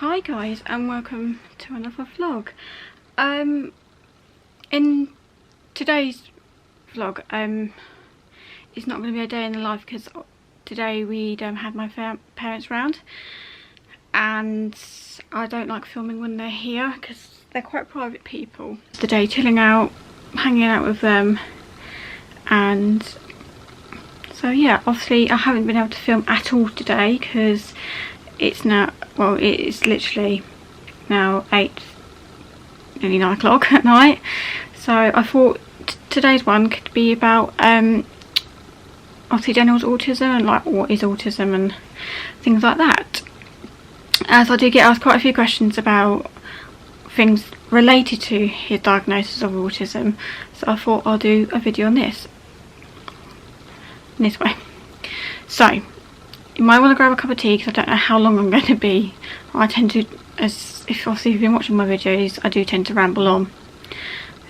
Hi guys, and welcome to another vlog. In today's vlog, it's not going to be a day in the life because today we had my parents round, and I don't like filming when they're here because they're quite private people. Today chilling out, hanging out with them, and so yeah, obviously I haven't been able to film at all today because it's now, well, it's literally now 8, nearly 9 o'clock at night. So I thought today's one could be about obviously Daniel's autism and like what is autism and things like that, as I do get asked quite a few questions about things related to his diagnosis of autism. So I thought I'll do a video on this way. So you might want to grab a cup of tea because I don't know how long I'm going to be. I tend to, if you've been watching my videos, I do tend to ramble on.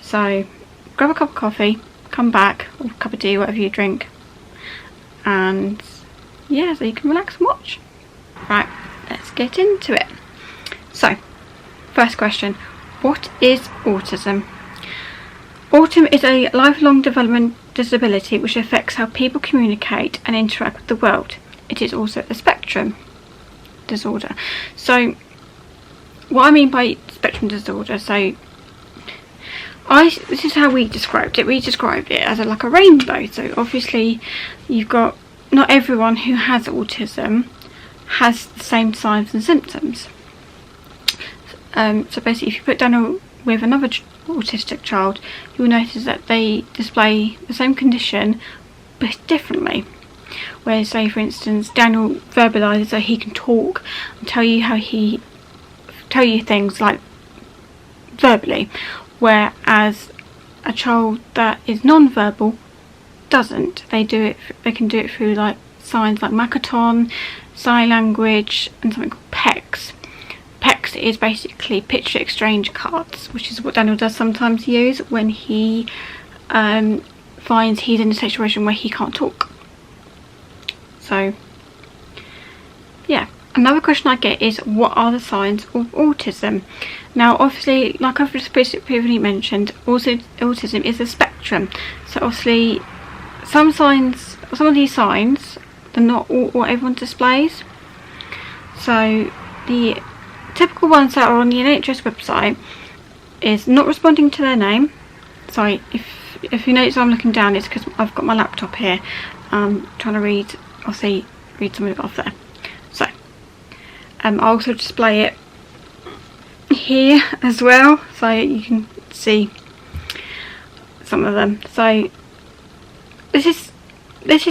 So grab a cup of coffee, come back, or a cup of tea, whatever you drink, and yeah, so you can relax and watch. Right, let's get into it. So, first question, what is autism? Autism is a lifelong development disability which affects how people communicate and interact with the world. It is also a spectrum disorder. So what I mean by spectrum disorder, so this is how we described it. We described it as like a rainbow. So obviously you've got, not everyone who has autism has the same signs and symptoms. So basically if you put Daniel with another autistic child, you'll notice that they display the same condition but differently. Where, say for instance, Daniel verbalises, so he can talk and tell you things like verbally, whereas a child that is non-verbal doesn't. They can do it through like signs like Makaton, sign language, and something called PECS. PECS is basically picture exchange cards, which is what Daniel does sometimes use when he finds he's in a situation where he can't talk. So yeah, another question I get is, what are the signs of autism? Now obviously, like I've just previously mentioned, also autism is a spectrum. So obviously some of these signs are not all what everyone displays. So the typical ones that are on the NHS website is not responding to their name. Sorry, if you notice I'm looking down, it's because I've got my laptop here. I'm trying to read some of it off there. So I'll also display it here as well, so you can see some of them. So this is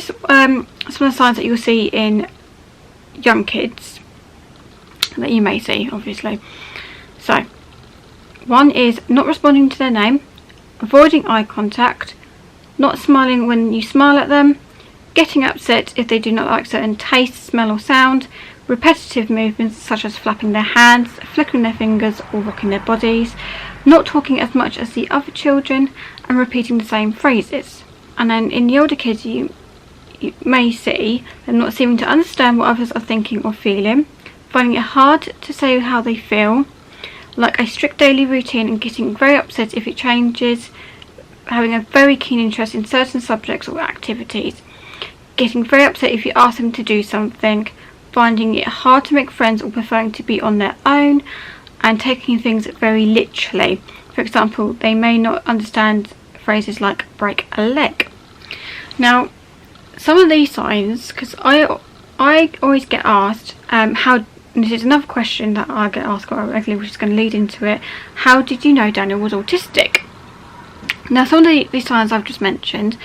some of the signs that you'll see in young kids that you may see, obviously. So one is not responding to their name, avoiding eye contact, not smiling when you smile at them, getting upset if they do not like certain taste, smell or sound, repetitive movements such as flapping their hands, flickering their fingers or rocking their bodies, not talking as much as the other children, and repeating the same phrases. And then in the older kids you may see them not seeming to understand what others are thinking or feeling, finding it hard to say how they feel, like a strict daily routine and getting very upset if it changes, having a very keen interest in certain subjects or activities, getting very upset if you ask them to do something, finding it hard to make friends or preferring to be on their own, and taking things very literally. For example, they may not understand phrases like break a leg. Now some of these signs, because I always get asked how, and this is another question that I get asked quite regularly, which is going to lead into it, how did you know Daniel was autistic? Now some of these signs I've just mentioned,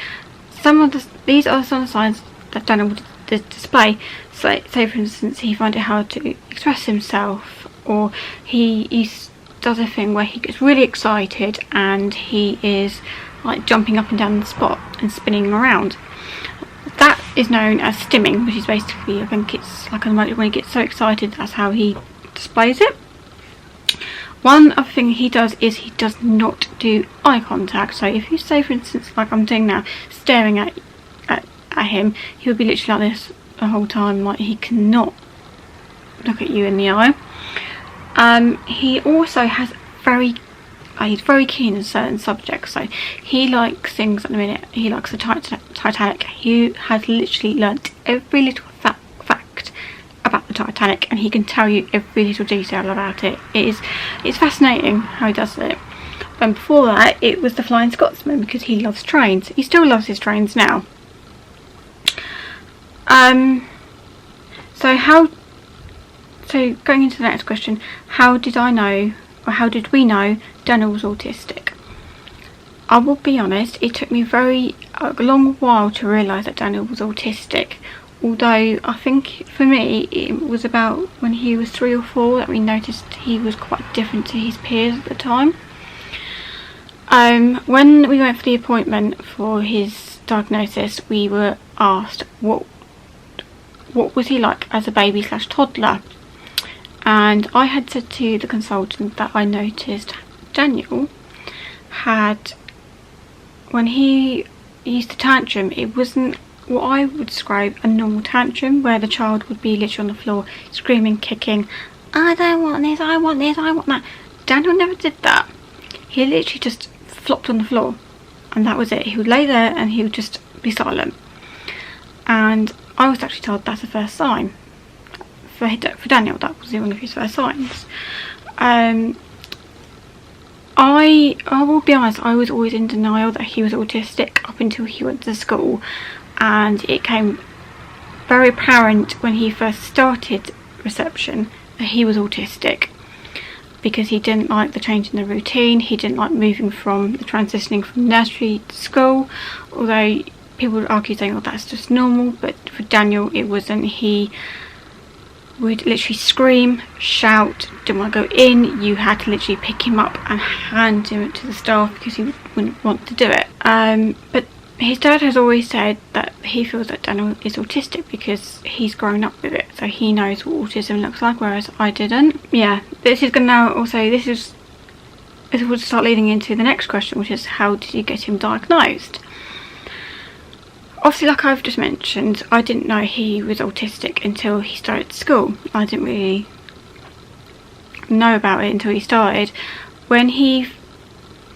these are some of the signs that Daniel would display. So, say for instance, he finds it hard to express himself, or he does a thing where he gets really excited and he is like jumping up and down the spot and spinning around. That is known as stimming, which is basically, I think it's like when he gets so excited, that's how he displays it. One other thing he does is he does not do eye contact. So if you say for instance, like I'm doing now, staring at him, he'll be literally like this the whole time, like he cannot look at you in the eye. He also has he's very keen in certain subjects, so he likes things at the minute. He likes the Titanic. He has literally learnt every little fact about the Titanic, and he can tell you every little detail about it. It's fascinating how he does it. And before that, it was the Flying Scotsman, because he loves trains. He still loves his trains now. So going into the next question, how did we know Daniel was autistic? I will be honest, it took me a long while to realise that Daniel was autistic. Although I think for me it was about when he was 3 or 4 that we noticed he was quite different to his peers at the time. When we went for the appointment for his diagnosis, we were asked what was he like as a baby / toddler. And I had said to the consultant that I noticed Daniel had, when he used to tantrum, it wasn't what I would describe a normal tantrum, where the child would be literally on the floor screaming, kicking, I don't want this, I want this, I want that. Daniel never did that. He literally just flopped on the floor, and that was it. He would lay there and he would just be silent. And I was actually told that's the first sign. For Daniel, that was one of his first signs. I will be honest, I was always in denial that he was autistic up until he went to school, and it came very apparent when he first started reception that he was autistic, because he didn't like the change in the routine. He didn't like transitioning from nursery to school, although people would argue saying, oh, that's just normal, but for Daniel it wasn't. He would literally scream, shout, didn't want to go in. You had to literally pick him up and hand him to the staff because he wouldn't want to do it. But his dad has always said that he feels that Daniel is autistic because he's grown up with it, so he knows what autism looks like, whereas I didn't. Yeah, this would start leading into the next question, which is how did you get him diagnosed? Obviously, like I've just mentioned, I didn't know he was autistic until he started school. I didn't really know about it until he started. When he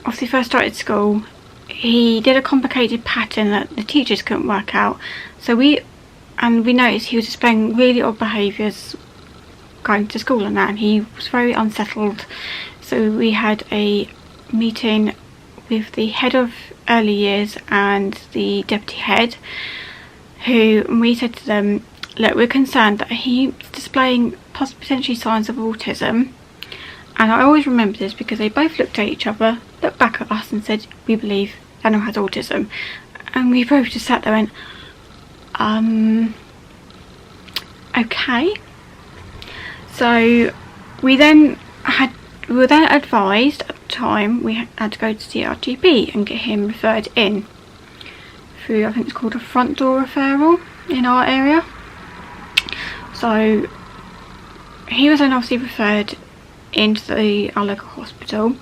obviously first started school, he did a complicated pattern that the teachers couldn't work out. So we noticed he was displaying really odd behaviours going to school and that, and he was very unsettled. So we had a meeting with the head of early years and the deputy head, and we said to them, look, we're concerned that he's displaying potentially signs of autism. And I always remember this because they both looked at each other, looked back at us and said, we believe Daniel has autism. And we both just sat there and okay. So we were then advised at the time we had to go to see our GP and get him referred in through, I think it's called a front door referral in our area. So he was then obviously referred into our local hospital,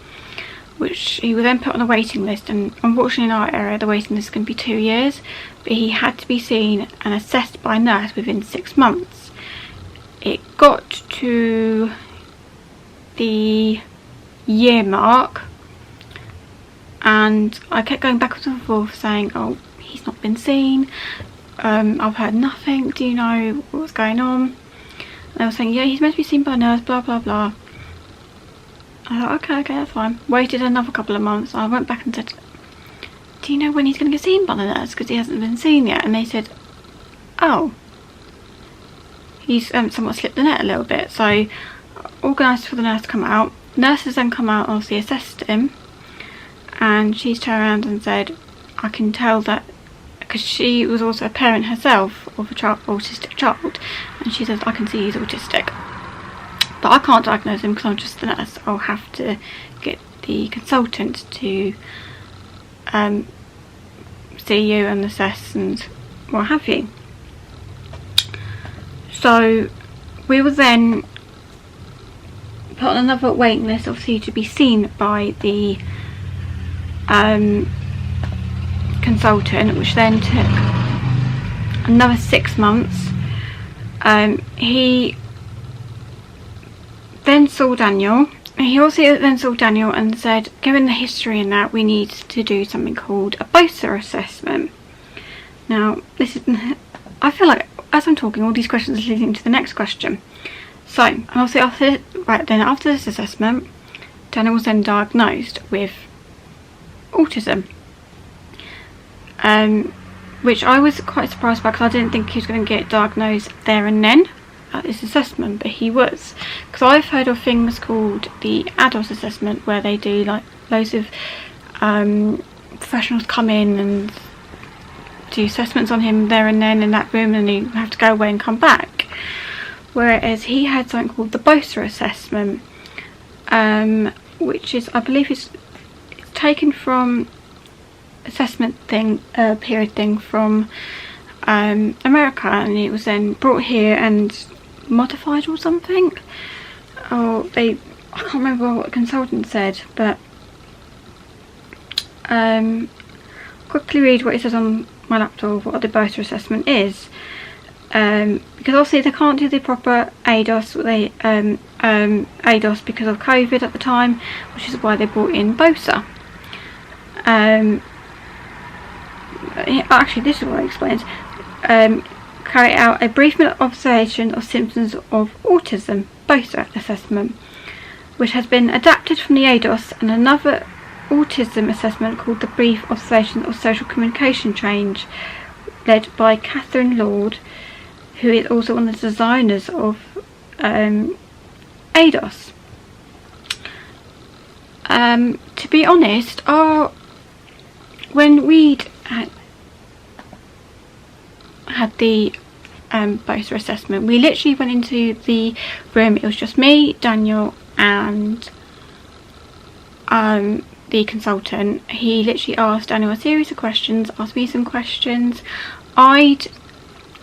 which he was then put on a waiting list, and unfortunately in our area the waiting list can be 2 years, but he had to be seen and assessed by a nurse within 6 months. It got to the year mark and I kept going backwards and forth saying, oh, he's not been seen, I've heard nothing, do you know what's going on? And they were saying, yeah, he's meant to be seen by a nurse, blah blah blah. I thought, okay, that's fine. Waited another couple of months. I went back and said, do you know when he's going to get seen by the nurse, because he hasn't been seen yet? And they said, oh, he's somewhat slipped the net a little bit. So organised for the nurse to come out. Nurses then come out and obviously assessed him, and she's turned around and said, I can tell that, because she was also a parent herself of a autistic child, and she says, I can see he's autistic, but I can't diagnose him because I'm just the nurse. I'll have to get the consultant to see you and assess and what have you. So we were then put on another waiting list, obviously, to be seen by the consultant, which then took another 6 months. then saw Daniel. He also then saw Daniel and said, given the history in that, we need to do something called a BOSA assessment. Now, this is, I feel like as I'm talking, all these questions are leading to the next question. So, and also after this assessment, Daniel was then diagnosed with autism, which I was quite surprised by, because I didn't think he was going to get diagnosed there and then at this assessment, but he was. Because I've heard of things called the ADOS assessment, where they do like loads of professionals come in and do assessments on him there and then in that room, and you have to go away and come back. Whereas he had something called the BOSA assessment, which is, I believe, it's taken from assessment period thing from America, and it was then brought here and modified or something. Or I can't remember what the consultant said, but quickly read what it says on my laptop, what the BOSA assessment is. Because obviously they can't do the proper ADOS, ADOS because of COVID at the time, which is why they brought in BOSA. Actually, this is what it explains. Carry out a brief observation of symptoms of autism, BOSA assessment, which has been adapted from the ADOS and another autism assessment called the brief observation of social communication change, led by Catherine Lord, who is also one of the designers of ADOS. To be honest, when we'd had the BOSA assessment, we literally went into the room. It was just me, Daniel, and the consultant. He literally asked Daniel a series of questions, asked me some questions.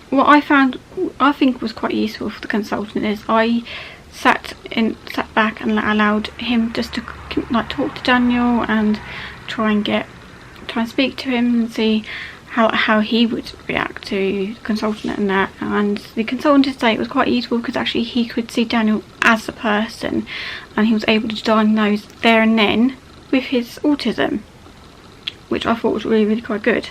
What I found, I think, was quite useful for the consultant is I sat back and allowed him just to like talk to Daniel and try and speak to him and see how he would react to the consultant and that. And the consultant did say it was quite useful because actually he could see Daniel as a person, and he was able to diagnose there and then with his autism, which I thought was really, really quite good.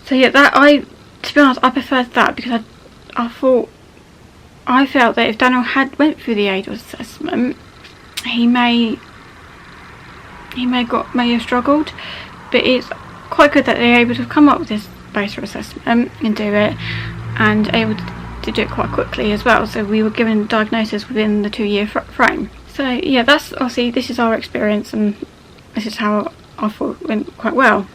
So yeah, to be honest, I preferred that, because I felt that if Daniel had went through the ADOS assessment, he may have struggled, but it's quite good that they're able to come up with this BOSA assessment and do it, and able to do it quite quickly as well. So we were given a diagnosis within the 2-year frame. So yeah, that's obviously, this is our experience, and this is how I thought it went quite well.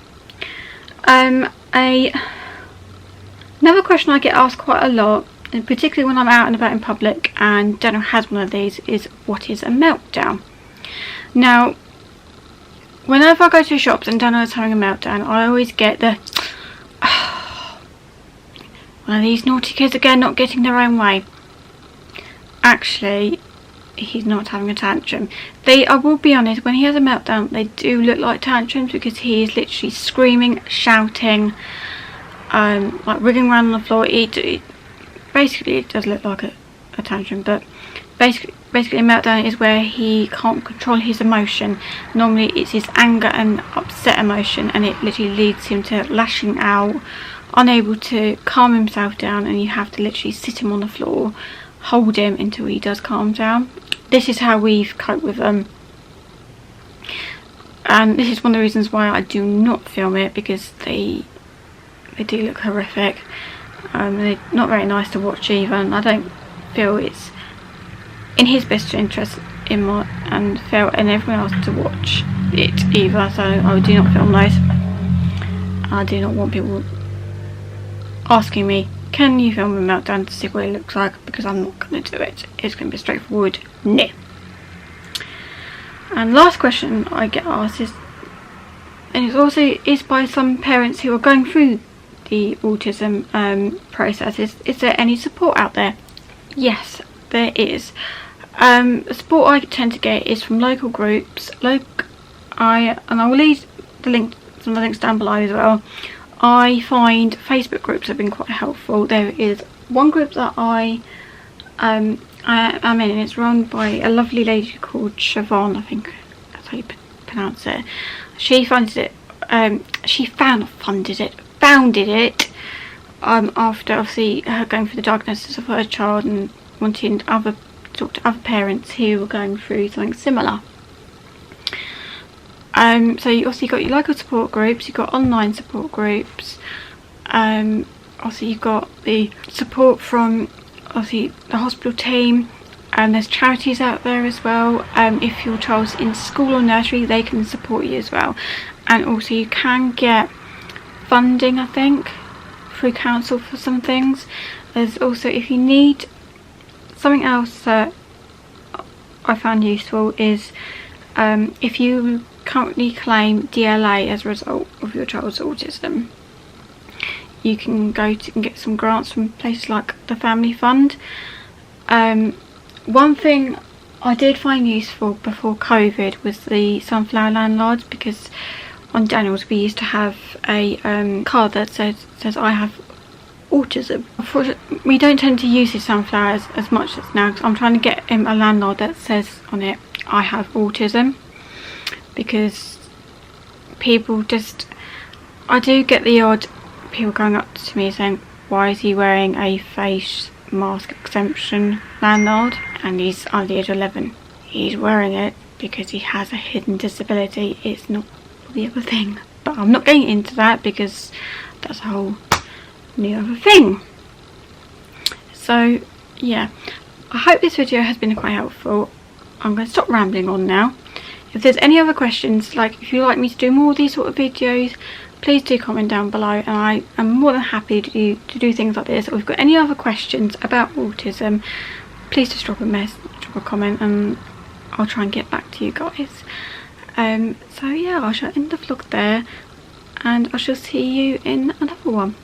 Another question I get asked quite a lot, and particularly when I'm out and about in public and Daniel has one of these, is what is a meltdown? Now, whenever I go to shops and Daniel is having a meltdown, I always get the one of these naughty kids again, not getting their own way. Actually, he's not having a tantrum. I will be honest, when he has a meltdown, they do look like tantrums, because he is literally screaming, shouting, like wriggling around on the floor. Basically, it does look like a tantrum, but basically a meltdown is where he can't control his emotion. Normally it's his anger and upset emotion, and it literally leads him to lashing out, unable to calm himself down, and you have to literally sit him on the floor, hold him until he does calm down. This is how we've coped with them, and this is one of the reasons why I do not film it, because they do look horrific. They're not very nice to watch either, and I don't feel it's in his best interest and everyone else to watch it either. So I do not film those. I do not want people asking me, can you film a meltdown, to see what it looks like, because I'm not going to do it. It's going to be straightforward no. And last question I get asked is, and it's also by some parents who are going through the autism process, is there any support out there? Yes, there is. The support I tend to get is from local groups. And I will leave some of the links down below as well. I find Facebook groups have been quite helpful. There is one group that I I'm in, and it's run by a lovely lady called Siobhan, I think that's how you pronounce it. She funded it. She founded it after obviously her going through the diagnosis of her child and wanting to talk to other parents who were going through something similar. So you also got your local support groups, you've got online support groups, also you've got the support from obviously the hospital team, and there's charities out there as well. If your child's in school or nursery, they can support you as well. And also you can get funding, I think, through council for some things. There's also, if you need something else that I found useful, is if you currently claim DLA as a result of your child's autism, you can go to and get some grants from places like the Family Fund. One thing I did find useful before COVID was the Sunflower Landlords, because on Daniel's we used to have a card that says I have autism. Unfortunately, we don't tend to use his sunflowers as much as now, because I'm trying to get him a landlord that says on it I have autism, because people just, I do get the odd people going up to me saying, why is he wearing a face mask exemption landlord, and he's under the age of 11. He's wearing it because he has a hidden disability. It's not the other thing, but I'm not getting into that because that's a whole new other thing. So yeah, I hope this video has been quite helpful. I'm going to stop rambling on now. If there's any other questions, like if you'd like me to do more of these sort of videos, please do comment down below, and I am more than happy to do things like this. Or if you've got any other questions about autism, please just drop a comment, and I'll try and get back to you guys. So yeah, I shall end the vlog there, and I shall see you in another one.